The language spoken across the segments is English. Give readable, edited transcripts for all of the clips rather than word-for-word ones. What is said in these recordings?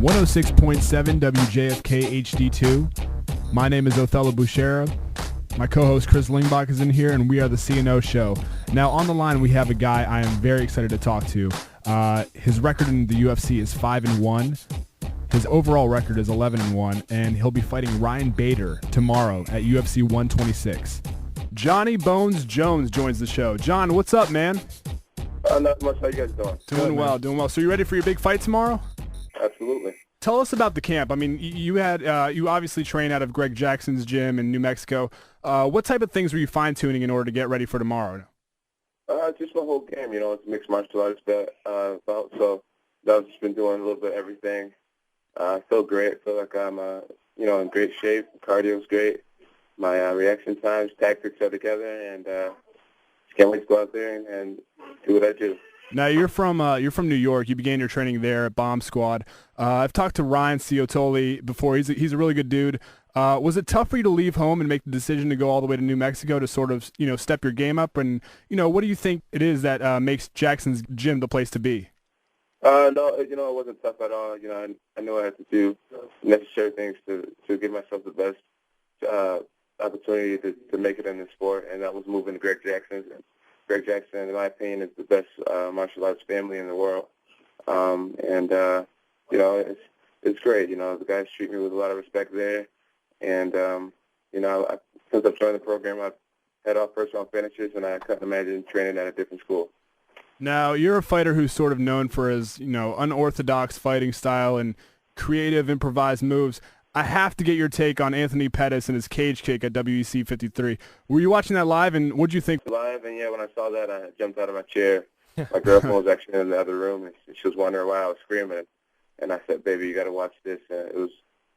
106.7 WJFK HD2. My name is Othello Bouchera. My co-host Chris Lingbach is in here, and we are the C&O Show. Now, on the line, we have a guy I am very excited to talk to. His record in the UFC is 5-1. His overall record is 11-1, and he'll be fighting Ryan Bader tomorrow at UFC 126. Johnny Bones Jones joins the show. John, what's up, man? Not much. How you guys doing? Doing well. So you ready for your big fight tomorrow? Absolutely. Tell us about the camp. I mean, you obviously train out of Greg Jackson's gym in New Mexico. What type of things were you fine-tuning in order to get ready for tomorrow? Just my whole game. It's a mixed martial arts belt, so I've just been doing a little bit of everything. I feel great. I feel like I'm, in great shape. Cardio's great. My reaction times, tactics are together, and just can't wait to go out there and do what I do. Now, you're from New York. You began your training there at Bomb Squad. I've talked to Ryan Ciotoli before. He's a really good dude. Was it tough for you to leave home and make the decision to go all the way to New Mexico to sort of, step your game up? And, what do you think it is that makes Jackson's gym the place to be? No, it wasn't tough at all. I knew I had to do necessary things to give myself the best opportunity to make it in the sport, and that was moving to Greg Jackson. Greg Jackson, in my opinion, is the best martial arts family in the world. It's great. The guys treat me with a lot of respect there. And, since I've joined the program, I've had all first-round finishes, and I couldn't imagine training at a different school. Now, you're a fighter who's sort of known for his, unorthodox fighting style and creative improvised moves. I have to get your take on Anthony Pettis and his cage kick at WEC 53. Were you watching that live, and what did you think? Live, and when I saw that, I jumped out of my chair. My girlfriend was actually in the other room, and she was wondering why I was screaming. And I said, "Baby, you got to watch this." And it was,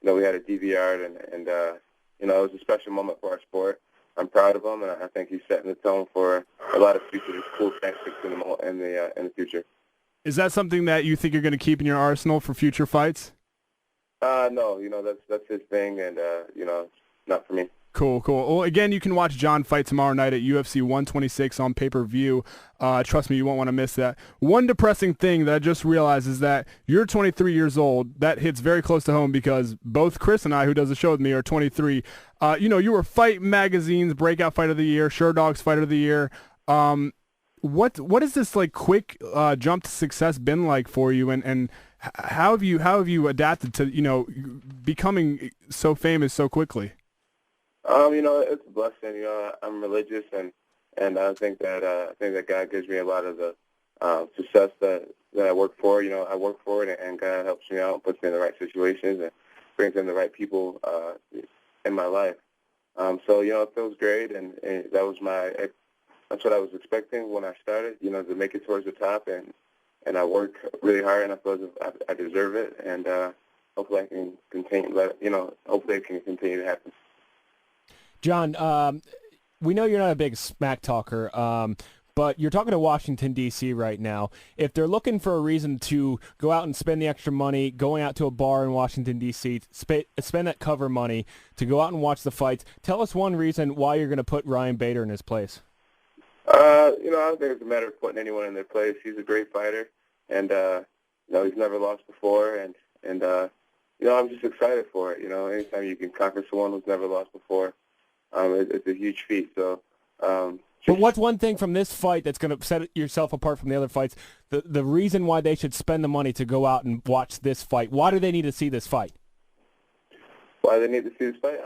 we had a DVR, and it was a special moment for our sport. I'm proud of him, and I think he's setting the tone for a lot of future cool tactics in the future. Is that something that you think you're going to keep in your arsenal for future fights? No, that's his thing, and not for me. Cool. Well, again, you can watch John fight tomorrow night at UFC 126 on pay-per-view. Trust me, you won't want to miss that. One depressing thing that I just realized is that you're 23 years old. That hits very close to home because both Chris and I, who does the show with me, are 23. You were Fight Magazine's Breakout Fight of the Year, Sherdog's Fight of the Year. What has this quick jump to success been like for you, and how have you adapted to becoming so famous so quickly? It's a blessing. I'm religious, and I think that God gives me a lot of the success that I work for. I work for it, and God helps me out, puts me in the right situations, and brings in the right people in my life. So it feels great, and that's what I was expecting when I started. To make it towards the top, and I work really hard, and I feel as if I deserve it, and hopefully I can continue. Hopefully it can continue to happen. John, we know you're not a big smack talker, but you're talking to Washington, D.C. right now. If they're looking for a reason to go out and spend the extra money, going out to a bar in Washington, D.C., spend that cover money to go out and watch the fights, tell us one reason why you're going to put Ryan Bader in his place. I don't think it's a matter of putting anyone in their place. He's a great fighter, and he's never lost before, and I'm just excited for it. Anytime you can conquer someone who's never lost before, it's a huge feat. So, but what's one thing from this fight that's going to set yourself apart from the other fights? The reason why they should spend the money to go out and watch this fight. Why do they need to see this fight? Why they need to see this fight?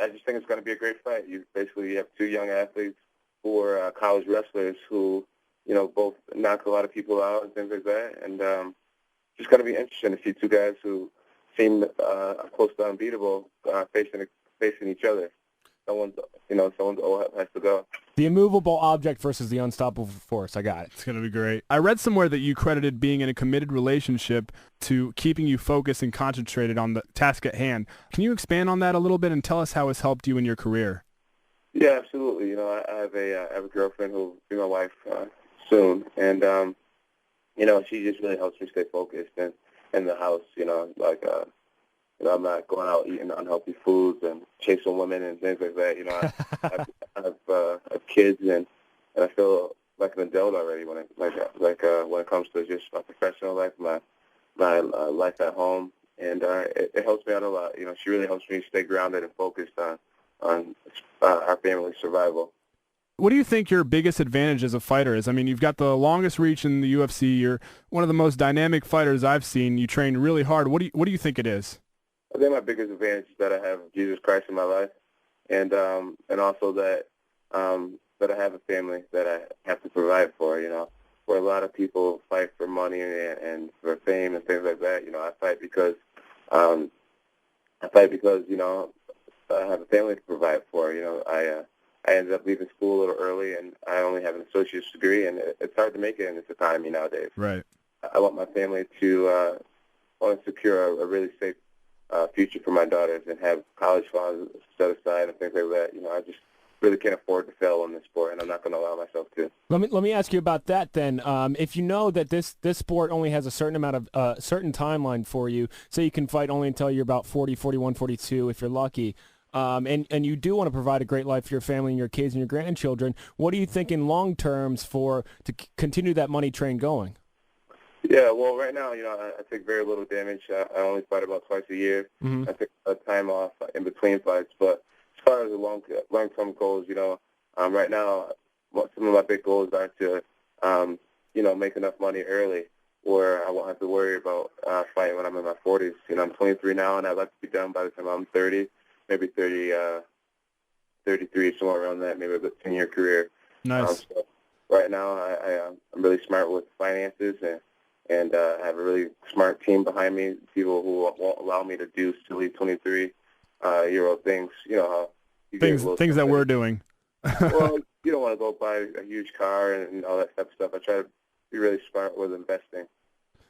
I just think it's going to be a great fight. You have two young athletes who are college wrestlers who, both knock a lot of people out and things like that. And just going to be interesting to see two guys who seem close to unbeatable facing each other. Someone's has to go. The immovable object versus the unstoppable force. I got it. It's going to be great. I read somewhere that you credited being in a committed relationship to keeping you focused and concentrated on the task at hand. Can you expand on that a little bit and tell us how it's helped you in your career? Yeah, absolutely. I have a girlfriend who will be my wife soon, and she just really helps me stay focused and in the house. I'm not going out eating unhealthy foods and chasing women and things like that. I have kids, and I feel like an adult already when it comes to just my professional life, my life at home. and it helps me out a lot. You know, she really helps me stay grounded and focused on our family's survival. What do you think your biggest advantage as a fighter is? I mean, you've got the longest reach in the UFC. You're one of the most dynamic fighters I've seen. You train really hard. What do you think it is? I think my biggest advantage is that I have Jesus Christ in my life, and also that that I have a family that I have to provide for. You know, where a lot of people fight for money and for fame and things like that. You know, I fight because you know, I have a family to provide for. You know, I ended up leaving school a little early, and I only have an associate's degree, and it's hard to make it in this economy nowadays. Right. I want my family to want to secure a really safe future for my daughters and have college funds set aside and things like that. You know, I just really can't afford to fail in this sport, and I'm not going to allow myself to. Let me ask you about that then. If you know that this sport only has a certain amount of certain timeline for you, say you can fight only until you're about 40, 41, 42 if you're lucky, and you do want to provide a great life for your family and your kids and your grandchildren, what are you thinking long terms to continue that money train going? Yeah, well, right now, you know, I take very little damage. I only fight about twice a year. Mm-hmm. I take a time off in between fights. But as far as the long-term goals, you know, right now, some of my big goals are to, you know, make enough money early where I won't have to worry about fighting when I'm in my 40s. You know, I'm 23 now, and I'd like to be done by the time I'm 30, maybe 33, somewhere around that, maybe a 10-year career. Nice. So right now, I'm really smart with finances, and I have a really smart team behind me, people who won't allow me to do silly 23-year-old things. You know, how things that we're doing. Well, you don't want to go buy a huge car and all that type of stuff. I try to be really smart with investing.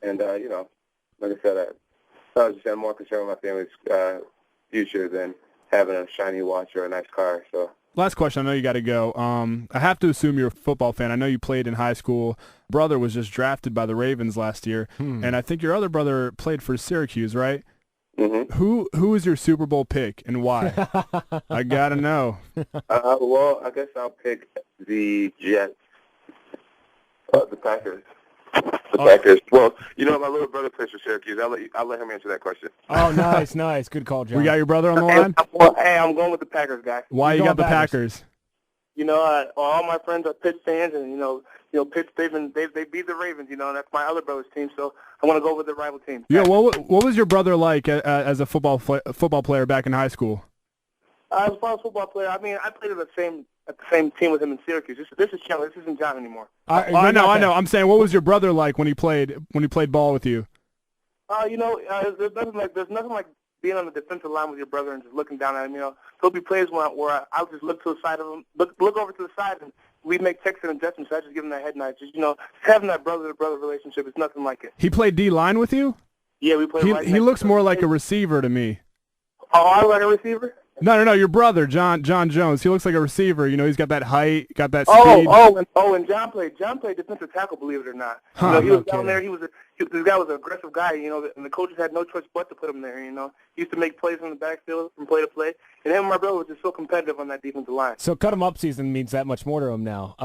And, you know, like I said, I'm more concerned with my family's future than having a shiny watch or a nice car. So. Last question. I know you got to go. I have to assume you're a football fan. I know you played in high school. Brother was just drafted by the Ravens last year, and I think your other brother played for Syracuse, right? Mm-hmm. Who is your Super Bowl pick and why? I gotta know. Well, I guess I'll pick the Jets, the Packers. Packers. Well, you know, my little brother plays for Syracuse. I'll let him answer that question. Oh, nice. Good call, John. We got your brother on the line? Hey, I'm going with the Packers, guys. Why you got the Packers? You know, all my friends are Pitt fans, and you know, Pitt they beat the Ravens. You know, and that's my other brother's team, so I want to go with the rival team. Yeah. What was your brother like as a football player back in high school? As far as football player, I mean, I played at the same team with him in Syracuse. This is Chandler. This isn't John anymore. I know. I'm saying, what was your brother like when he played ball with you? You know, there's nothing like being on the defensive line with your brother and just looking down at him. You know, there'll be plays where I'll just look to the side of him, look over to the side, and we make texting adjustments. So I just give him that head nod. Just, you know, having that brother-to-brother relationship is nothing like it. He played D-line with you? Yeah, we played. He looks more like a receiver to me. Oh, I look like a receiver? No, your brother, John Jones. He looks like a receiver. You know, he's got that height, got that speed. And John played defensive tackle, believe it or not. Huh, you know, he was down there. This guy was an aggressive guy, you know, and the coaches had no choice but to put him there, you know. He used to make plays in the backfield from play to play. And him and my brother were just so competitive on that defensive line. So cut him up season means that much more to him now.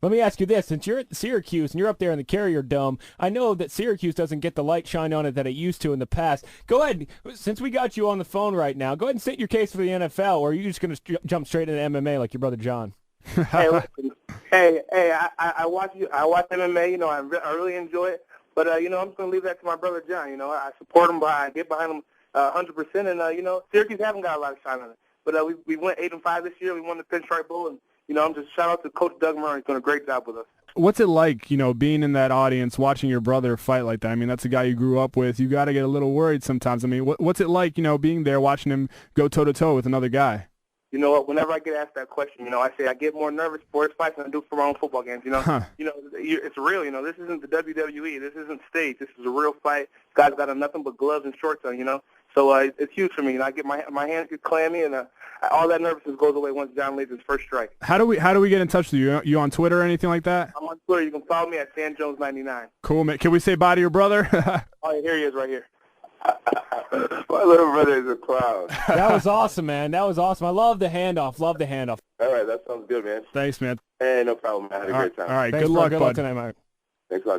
Let me ask you this. Since you're at Syracuse and you're up there in the Carrier Dome, I know that Syracuse doesn't get the light shine on it that it used to in the past. Go ahead. Since we got you on the phone right now, go ahead and state your case for the NFL, or are you just going to jump straight into MMA like your brother John? Hey, listen. I watch MMA. You know, I really enjoy it. But, you know, I'm just going to leave that to my brother John. You know, I support him, but I get behind him 100%. And, you know, Syracuse haven't got a lot of shine on it. But we went 8-5 this year. We won the Pinstripe Bowl. And, you know, I'm just shout out to Coach Doug Murray. He's doing a great job with us. What's it like, you know, being in that audience, watching your brother fight like that? I mean, that's a guy you grew up with. You got to get a little worried sometimes. I mean, what's it like, you know, being there, watching him go toe-to-toe with another guy? You know what? Whenever I get asked that question, you know, I say I get more nervous for his fights than I do for my own football games. You know, You know, it's real. You know, this isn't the WWE. This isn't stage. This is a real fight. Guys got nothing but gloves and shorts on. You know, so it's huge for me. You know, I get my hands get clammy, and all that nervousness goes away once John leads his first strike. How do we get in touch with you? You on Twitter or anything like that? I'm on Twitter. You can follow me at SanJones99. Cool, man. Can we say bye to your brother? Oh, here he is, right here. My little brother is a clown. That was awesome, man. That was awesome. I love the handoff. All right, that sounds good, man. Thanks, man. Hey, no problem, man. I had a great time. All right, Thanks, good luck, good bud. luck tonight, Mike. Thanks a lot.